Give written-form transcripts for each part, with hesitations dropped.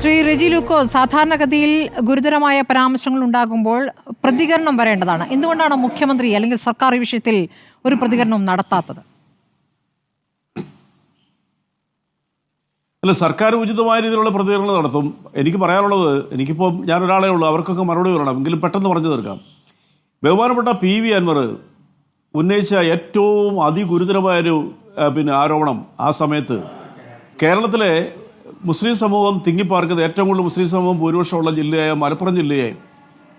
ശ്രീ റെജി ലൂക്കോസ്, സാധാരണഗതിയിൽ ഗുരുതരമായ പരാമർശങ്ങൾ ഉണ്ടാകുമ്പോൾ പ്രതികരണം വരേണ്ടതാണ്. എന്തുകൊണ്ടാണ് മുഖ്യമന്ത്രി അല്ലെങ്കിൽ സർക്കാർ ഈ വിഷയത്തിൽ ഒരു പ്രതികരണവും നടത്താത്തത്? അല്ല, സർക്കാർ ഉചിതമായ രീതിയിലുള്ള പ്രതികരണം നടത്തും. എനിക്ക് പറയാനുള്ളത്, എനിക്കിപ്പോൾ ഞാൻ ഒരാളേ ഉള്ളൂ, അവർക്കൊക്കെ മറുപടി പറയണം, എങ്കിലും പെട്ടെന്ന് പറഞ്ഞു തീർക്കാം. ബഹുമാനപ്പെട്ട PV അൻവർ ഉന്നയിച്ച ഏറ്റവും അതിഗുരുതരമായൊരു ആരോപണം ആ സമയത്ത് കേരളത്തിലെ മുസ്ലിം സമൂഹം തിങ്ങിപ്പാർക്കുന്നത്, ഏറ്റവും കൂടുതൽ മുസ്ലിം സമൂഹം ഭൂരിപക്ഷമുള്ള ജില്ലയായ മലപ്പുറം ജില്ലയെ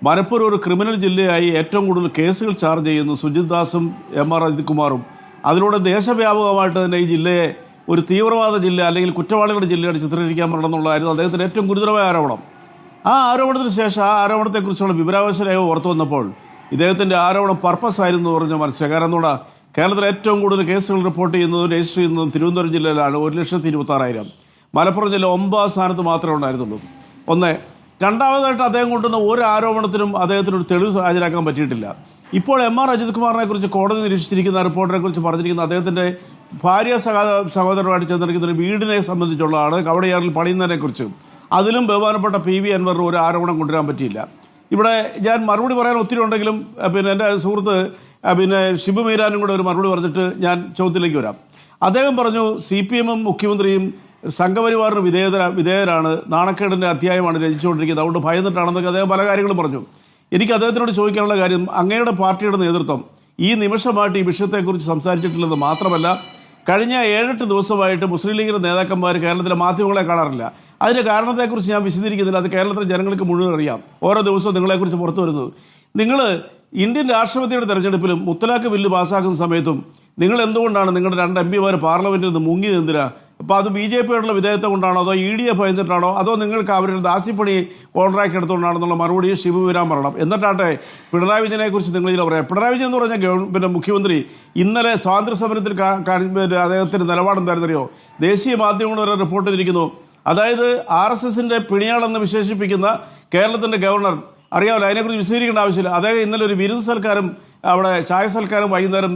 മലപ്പുറം ഒരു ക്രിമിനൽ ജില്ലയായി ഏറ്റവും കൂടുതൽ കേസുകൾ ചാർജ് ചെയ്യുന്നു സുജിത് ദാസും MR അജിത് കുമാറും. അതിലൂടെ ദേശവ്യാപകമായിട്ട് തന്നെ ഈ ജില്ലയെ ഒരു തീവ്രവാദ ജില്ല അല്ലെങ്കിൽ കുറ്റവാളികളുടെ ജില്ലയായിട്ട് ചിത്രീകരിക്കാൻ പറ്റണമെന്നുള്ളതായിരുന്നു അദ്ദേഹത്തിൻ്റെ ഏറ്റവും ഗുരുതരമായ ആരോപണം. ആ ആരോപണത്തിന് ശേഷം ആ ആരോപണത്തെക്കുറിച്ചുള്ള വിവരാവകാശ രേഖ പുറത്തു വന്നപ്പോൾ ഇദ്ദേഹത്തിൻ്റെ ആരോപണം പർപ്പസ് ആയിരുന്നു എന്ന് പറഞ്ഞാൽ മനസ്സിലായി. കാരണം എന്തുകൊണ്ടാ, കേരളത്തിൽ ഏറ്റവും കൂടുതൽ കേസുകൾ റിപ്പോർട്ട് ചെയ്യുന്നതും രജിസ്റ്റർ ചെയ്യുന്നതും തിരുവനന്തപുരം ജില്ലയിലാണ്, 1,26,000. മലപ്പുറം ജില്ല 9ാം സ്ഥാനത്ത് മാത്രമേ ഉണ്ടായിരുന്നുള്ളൂ. ഒന്ന്. രണ്ടാമതായിട്ട് അദ്ദേഹം കൊണ്ടുവന്ന ഒരു ആരോപണത്തിനും അദ്ദേഹത്തിനൊരു തെളിവ് ഹാജരാക്കാൻ പറ്റിയിട്ടില്ല. ഇപ്പോൾ MR അജിത് കുമാറിനെ കുറിച്ച് കോടതി നിരീക്ഷിച്ചിരിക്കുന്ന റിപ്പോർട്ടിനെ കുറിച്ച് പറഞ്ഞിരിക്കുന്ന അദ്ദേഹത്തിൻ്റെ ഭാര്യ സഹോദരനുമായിട്ട് ചേർന്നിരിക്കുന്ന ഒരു വീടിനെ സംബന്ധിച്ചുള്ളതാണ്, കവടയാറിൽ പണിയുന്നതിനെ കുറിച്ച്. അതിലും ബഹുമാനപ്പെട്ട PV അൻവറിന് ഒരു ആരോപണം കൊണ്ടുവരാൻ പറ്റിയില്ല. ഇവിടെ ഞാൻ മറുപടി പറയാൻ ഒത്തിരി ഉണ്ടെങ്കിലും എൻ്റെ സുഹൃത്ത് ഷിബു മീരാനും കൂടെ ഒരു മറുപടി പറഞ്ഞിട്ട് ഞാൻ ചോദ്യത്തിലേക്ക് വരാം. അദ്ദേഹം പറഞ്ഞു CPM-ഉം മുഖ്യമന്ത്രിയും സംഘപരിവാറിന് വിധേയരാണ്, നാണക്കേടിൻ്റെ അധ്യായമാണ് രചിച്ചുകൊണ്ടിരിക്കുന്നത്, അതുകൊണ്ട് ഭയന്നിട്ടാണെന്നൊക്കെ അദ്ദേഹം പല കാര്യങ്ങളും പറഞ്ഞു. എനിക്ക് അദ്ദേഹത്തിനോട് ചോദിക്കാനുള്ള കാര്യം, അങ്ങയുടെ പാർട്ടിയുടെ നേതൃത്വം ഈ നിമിഷമായിട്ട് ഈ വിഷയത്തെക്കുറിച്ച് സംസാരിച്ചിട്ടില്ലെന്ന് മാത്രമല്ല, കഴിഞ്ഞ 7-8 ദിവസമായിട്ട് മുസ്ലിം ലീഗിൻ്റെ നേതാക്കന്മാർ കേരളത്തിലെ മാധ്യമങ്ങളെ കാണാറില്ല. അതിൻ്റെ കാരണത്തെക്കുറിച്ച് ഞാൻ വിശദീകരിക്കുന്നില്ല, അത് കേരളത്തിലെ ജനങ്ങൾക്ക് മുഴുവൻ അറിയാം. ഓരോ ദിവസവും നിങ്ങളെക്കുറിച്ച് പുറത്തു വരുന്നത്. നിങ്ങൾ ഇന്ത്യൻ രാഷ്ട്രപതിയുടെ തെരഞ്ഞെടുപ്പിലും മുത്തലാഖ് ബില്ല് പാസ്സാക്കുന്ന സമയത്തും നിങ്ങൾ എന്തുകൊണ്ടാണ് നിങ്ങളുടെ 2 MP പാർലമെന്റിൽ നിന്ന് മുങ്ങി നിന്നില്ല? അപ്പോൾ അത് BJP-യോടുള്ള വിധേയത്വം കൊണ്ടാണോ, അതോ ED-യെ ഭയന്നിട്ടാണോ, അതോ നിങ്ങൾക്ക് അവരുടെ ദാസ്യപ്പണി കോൺട്രാക്ട് എടുത്തുകൊണ്ടാണെന്നുള്ള മറുപടി ഷിബു വരാൻ പറയണം. എന്നിട്ടാട്ടെ പിണറായി വിജയനെ കുറിച്ച് നിങ്ങൾ ഇതിൽ പറയാം. പിണറായി വിജയൻ എന്ന് പറഞ്ഞ മുഖ്യമന്ത്രി ഇന്നലെ സ്വാതന്ത്ര്യ സമരത്തിൽ അദ്ദേഹത്തിന്റെ നിലപാടെന്തായിരുന്നറിയോ? ദേശീയ മാധ്യമങ്ങൾ വരെ റിപ്പോർട്ട് ചെയ്തിരിക്കുന്നു. അതായത് RSS-ന്റെ പിണിയാളെന്ന് വിശേഷിപ്പിക്കുന്ന കേരളത്തിന്റെ ഗവർണർ, അറിയാമല്ലോ, അതിനെക്കുറിച്ച് വിശദീകരിക്കേണ്ട ആവശ്യമില്ല. അദ്ദേഹം ഇന്നലെ ഒരു വിരുന്ന് സൽക്കാരം, അവിടെ ചായ സൽക്കാരം വൈകുന്നേരം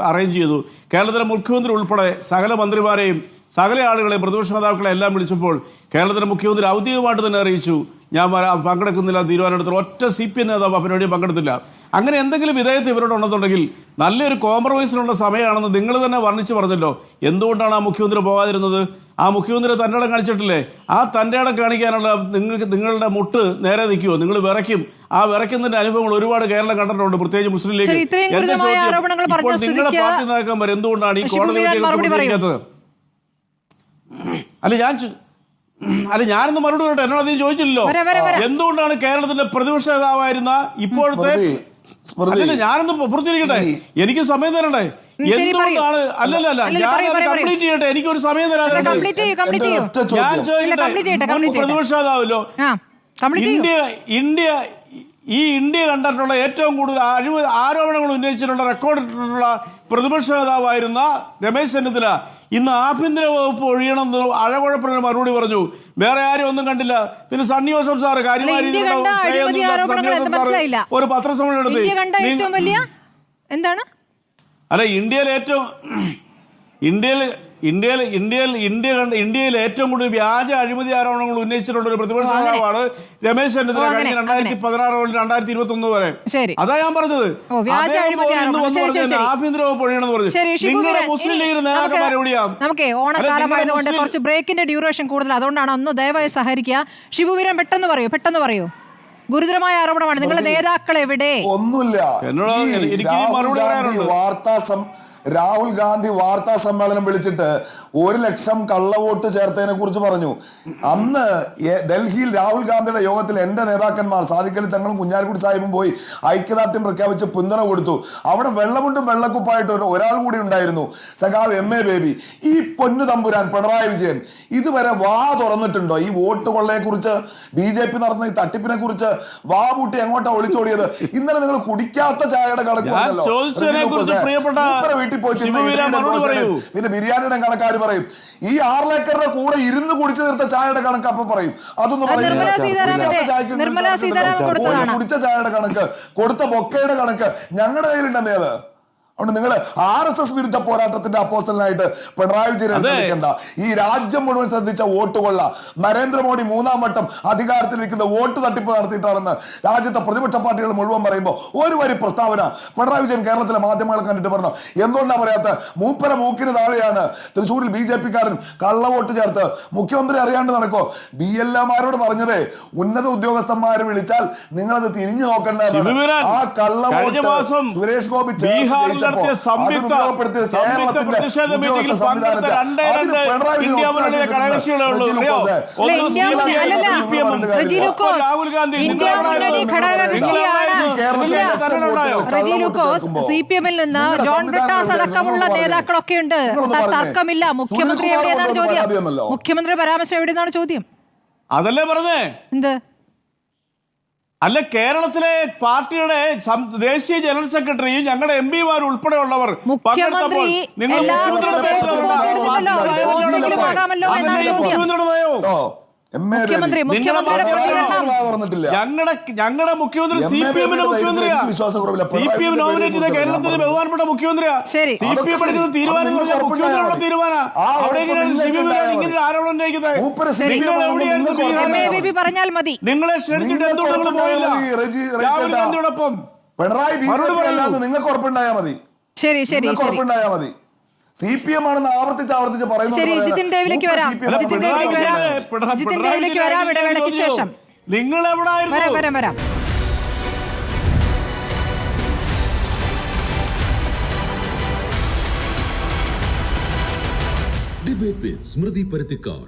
അറേഞ്ച് ചെയ്തു. കേരളത്തിലെ മുഖ്യമന്ത്രി ഉൾപ്പെടെ സകല മന്ത്രിമാരെയും സകല ആളുകളെയും പ്രതിപക്ഷ നേതാക്കളെ എല്ലാം വിളിച്ചപ്പോൾ കേരളത്തിലെ മുഖ്യമന്ത്രി ഔദ്യോഗികമായിട്ട് തന്നെ അറിയിച്ചു, ഞാൻ പങ്കെടുക്കുന്നില്ല, തീരുമാനമെടുത്തു. ഒറ്റ CPM നേതാവ് പരിപാടിയും പങ്കെടുത്തില്ല. അങ്ങനെ എന്തെങ്കിലും വിധേയത്തെ ഇവരോട് ഉണ്ടെന്നുണ്ടെങ്കിൽ നല്ലൊരു കോംപ്രമൈസിനുള്ള സമയമാണെന്ന് നിങ്ങൾ തന്നെ വർണ്ണിച്ചു പറഞ്ഞല്ലോ. എന്തുകൊണ്ടാണ് ആ മുഖ്യമന്ത്രി പോകാതിരുന്നത്? ആ മുഖ്യമന്ത്രി തൻ്റെ ഇടം കാണിച്ചിട്ടില്ലേ? ആ തൻ്റെ ഇടം കാണിക്കാനുള്ള നിങ്ങളുടെ മുട്ട് നേരെ നിൽക്കുമോ? നിങ്ങൾ വിറയ്ക്കും. ആ വിറയ്ക്കുന്നതിന്റെ അനുഭവങ്ങൾ ഒരുപാട് കേരളം കണ്ടിട്ടുണ്ട്, പ്രത്യേകിച്ച് മുസ്ലിം ലീഗ്. ഇപ്പോൾ നിങ്ങളുടെ പാർട്ടി നേതാക്കന്മാർ എന്തുകൊണ്ടാണ് ഈ കോടതി? ഞാനൊന്ന് മറുപടി പറയട്ടെ, എന്നോട് അധികം ചോദിച്ചില്ലല്ലോ. എന്തുകൊണ്ടാണ് കേരളത്തിന്റെ പ്രതിപക്ഷ നേതാവായിരുന്ന ഇപ്പോഴത്തെ, ഞാനൊന്ന് പുറത്തിരിക്കട്ടെ, എനിക്ക് സമയം തരണ്ടേ? എന്തുകൊണ്ടാണ് കംപ്ലീറ്റ് ചെയ്യട്ടെ, എനിക്കൊരു സമയം തരാതെ ഞാൻ ചോദിക്കട്ടെ. പ്രതിപക്ഷ നേതാവല്ലോ, ഇന്ത്യ കണ്ടിട്ടുള്ള ഏറ്റവും കൂടുതൽ ആരോപണങ്ങൾ ഉന്നയിച്ചിട്ടുള്ള റെക്കോർഡിട്ടുള്ള പ്രതിപക്ഷ നേതാവായിരുന്ന രമേശ് ചെന്നിത്തല ഇന്ന് ആഭ്യന്തര വകുപ്പ് ഒഴിയണമെന്ന് അഴകുഴപ്പത്തിന് മറുപടി പറഞ്ഞു. വേറെ ആരും ഒന്നും കണ്ടില്ല. പിന്നെ സണ്ണി ജോസഫ് സാറ് കാര്യമായ ഒരു പത്രസമ്മേളനം നടത്തി. അല്ല, ഇന്ത്യയിൽ ഏറ്റവും കൂടുതൽ വ്യാജ അഴിമതി ആരോപണങ്ങൾ ഉന്നയിച്ചിട്ടുള്ള ഒരു പ്രതിപക്ഷ നേതാവാണ് രമേശ് ചെന്നിത്തല. കഴിഞ്ഞ 2016 മുതൽ 2021 വരെ. അതാ ഞാൻ പറഞ്ഞത്. ആഭ്യന്തര വകുപ്പ് ഒഴിയണമെന്ന് പറഞ്ഞു. നിങ്ങളുടെ മുസ്ലിം ലീഗ് നേതാക്കന്മാർ എവിടെയാ? നമുക്ക് ഓണക്കാലമായതുകൊണ്ട് കുറച്ച് ബ്രേക്കിന്റെ ഡ്യൂറേഷൻ കൂടുതൽ, അതുകൊണ്ടാണ് ഒന്ന് ദയവായി സഹകരിക്കുക. ഷിബുവീരൻ പെട്ടെന്ന് പറയൂ. ഗുരുതരമായ ആരോപണമാണ്. നിങ്ങളുടെ നേതാക്കൾ എവിടെ? ഒന്നുമില്ല. രാഹുൽ ഗാന്ധി വാർത്താ സമ്മേളനം വിളിച്ചിട്ട് 1 ലക്ഷം കള്ളവോട്ട് ചേർത്തതിനെ കുറിച്ച് പറഞ്ഞു. അന്ന് ഡൽഹിയിൽ രാഹുൽ ഗാന്ധിയുടെ യോഗത്തിൽ എന്റെ നേതാക്കന്മാർ സാദിഖ് അലി തങ്ങളും കുഞ്ഞാലിക്കുട്ടി സാഹിബും പോയി ഐക്യദാർഢ്യം പ്രഖ്യാപിച്ച് പിന്തുണ കൊടുത്തു. അവിടെ വെള്ളമുണ്ടും വെള്ളക്കുപ്പായിട്ട് ഒരാൾ കൂടി ഉണ്ടായിരുന്നു, സഖാവ് MA ബേബി. ഈ പൊന്നു തമ്പുരാൻ പിണറായി വിജയൻ ഇതുവരെ വാ തുറന്നിട്ടുണ്ടോ? ഈ വോട്ട് കൊള്ളയെ കുറിച്ച്, BJP നടത്തുന്ന ഈ തട്ടിപ്പിനെ കുറിച്ച് വാ പൂട്ടി എങ്ങോട്ടാ ഒളിച്ചോടിയത്? ഇന്നലെ നിങ്ങൾ കുടിക്കാത്ത ചായയുടെ കണക്ക് വീട്ടിൽ പോയി പിന്നെ ബിരിയാണിയുടെ കണക്കാര് പറയും. ഈ 6 ഏക്കറുടെ കൂടെ ഇരുന്ന് കുടിച്ചു തീർത്ത ചായയുടെ കണക്ക് അപ്പൊ പറയും. അതൊന്നും കുടിച്ച ചായയുടെ കണക്ക്, കൊടുത്ത ബൊക്കയുടെ കണക്ക് ഞങ്ങളുടെ കയ്യിലുണ്ടെന്നേ. അത് അതുകൊണ്ട് നിങ്ങൾ RSS വിരുദ്ധ പോരാട്ടത്തിന്റെ അപ്പോസ്റ്റലിനായിട്ട് പിണറായി വിജയനെ വിളിക്കണ്ട. ഈ രാജ്യം മുഴുവൻ ശ്രദ്ധിച്ച വോട്ടുകൊള്ള നരേന്ദ്രമോദി 3-ാം വട്ടം അധികാരത്തിലിരിക്കുന്ന വോട്ട് തട്ടിപ്പ് നടത്തിയിട്ടാണെന്ന് രാജ്യത്തെ പ്രതിപക്ഷ പാർട്ടികൾ മുഴുവൻ പറയുമ്പോൾ ഒരു വരി പ്രസ്താവന പിണറായി വിജയൻ കേരളത്തിലെ മാധ്യമങ്ങളെ കണ്ടിട്ട് പറഞ്ഞു. എന്തുകൊണ്ടാണ് പറയാത്ത? മൂപ്പര മൂക്കിന് താഴെയാണ് തൃശ്ശൂരിൽ BJP-കാരൻ കള്ളവോട്ട് ചേർത്ത് മുഖ്യമന്ത്രി അറിയാണ്ട് നടക്കോ? BLA-മാരോട് പറഞ്ഞതേ ഉന്നത ഉദ്യോഗസ്ഥന്മാരെ വിളിച്ചാൽ നിങ്ങളത് തിരിഞ്ഞു നോക്കണ്ട. ആ കള്ളവോട്ട് സുരേഷ് ഗോപി CPM-ൽ നിന്ന് ജോൺ ബ്രിട്ടാസ് അടക്കമുള്ള നേതാക്കളൊക്കെ ഉണ്ട്. തർക്കമില്ല. മുഖ്യമന്ത്രി എവിടെയെന്നാണ് ചോദ്യം? മുഖ്യമന്ത്രി പരാമർശം എവിടെയെന്നാണ് ചോദ്യം? അതല്ലേ പറഞ്ഞേ. എന്ത്? അല്ല, കേരളത്തിലെ പാർട്ടിയുടെ ദേശീയ ജനറൽ സെക്രട്ടറിയും ഞങ്ങളുടെ MP-മാർ ഉൾപ്പെടെയുള്ളവർ മുഖ്യമന്ത്രി മുഖ്യമന്ത്രിയുടെ ഞങ്ങളുടെ മുഖ്യമന്ത്രി CPM-ന്റെ മുഖ്യമന്ത്രിയാ. CPM നോമിനേറ്റ് ചെയ്ത കേരളത്തിലെ ബഹുമാനപ്പെട്ട മുഖ്യമന്ത്രിയാ. CPM എടുക്കുന്ന തീരുമാനങ്ങൾ മുഖ്യമന്ത്രിയുടെ തീരുമാനം. ഇങ്ങനെ ആരോപണം ഉന്നയിക്കുന്നത് പറഞ്ഞാൽ മതി. നിങ്ങളെ ക്ഷണിച്ചിട്ട് എന്തുകൊണ്ട് പോയില്ല രാഹുൽ ഗാന്ധിയോടൊപ്പം? പിണറായി നിങ്ങൾക്ക് ഉറപ്പുണ്ടായാൽ മതി. ശരി ശരി ഉറപ്പുണ്ടായാൽ മതി. CPM ആണെന്ന് ആവർത്തിച്ച് പറയുന്നു. ശരി, ജിതിൻ ദേവിലേക്ക് വരാം. ഇടവേളയ്ക്ക് ശേഷം നിങ്ങൾ എവിടെ വരാം. ഡിബേറ്റ് വിത്ത് സ്മൃതി പരുത്തിക്കാട്.